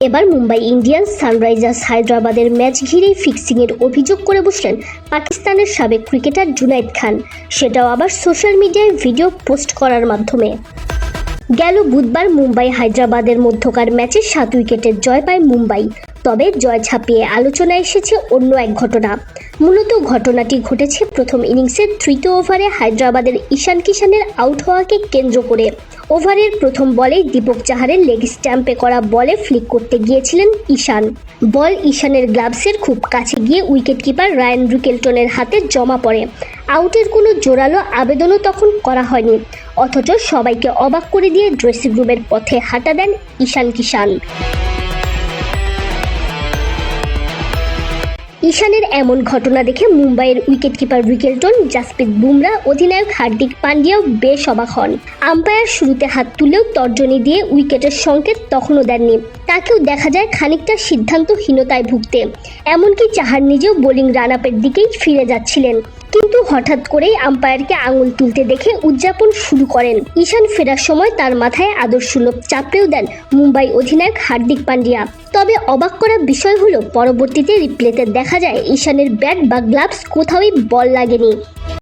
এবার Mumbai Indians Sunrisers হায়দ্রাবাদের match ঘিরেই ফিক্সিংয়ের অভিযোগ করে বসলেন পাকিস্তানের সাবেক ক্রিকেটার জুনায়েদ খান, সেটাও আবার সোশ্যাল মিডিয়ায় ভিডিও পোস্ট করার মাধ্যমে। গেল বুধবার মুম্বাই হায়দ্রাবাদের মধ্যকার ম্যাচে 7 উইকেটের জয় পায় মুম্বাই। তবে জয় ছাপিয়ে আলোচনায় এসেছে অন্য এক ঘটনা। মূলত ঘটনাটি ঘটেছে প্রথম ইনিংসের তৃতীয় ওভারে হায়দ্রাবাদের ঈশান কিষানের আউট হওয়াকে কেন্দ্র করে। ওভারের প্রথম বলেই দীপক চাহারের লেগ স্ট্যাম্পে করা বলে ফ্লিক করতে গিয়েছিলেন ঈশান। বল ঈশানের গ্লাভসের খুব কাছে গিয়ে উইকেট কিপার রায়ান রিকেলটনের হাতে জমা পড়ে। আউটের কোনো জোরালো আবেদনও তখন করা হয়নি, অথচ সবাইকে অবাক করে দিয়ে ড্রেসিং রুমের পথে হাঁটা দেন ঈশান কিষান। ঈশানের এমন ঘটনা দেখে মুম্বাইয়ের wicket keeper Rickelton, Jasprit Bumrah, অধিনায়ক হার্দিক পান্ডিয়াও বেশ অবাক হন। আম্পায়ার শুরুতে হাত তুলেও তর্জনী দিয়ে উইকেটের সংকেত তখনও দেননি। তাকেও দেখা যায় খানিকটা সিদ্ধান্তহীনতায় ভুগতে। এমনকি চাহার নিজেও বোলিং রান আপের দিকেই ফিরে যাচ্ছিলেন, কিন্তু হঠাৎ করেই আম্পায়ারকে আঙুল তুলতে দেখে উদযাপন শুরু করেন। ঈশান ফেরার সময় তার মাথায় আদর্শসুলভ চাপড়েও দেন মুম্বাই অধিনায়ক হার্দিক পান্ডিয়া। তবে অবাক করা বিষয় হলো পরবর্তীতে রিপ্লেতে দেখা যায় ঈশানের ব্যাট বা গ্লাভস কোথাওই বল লাগেনি।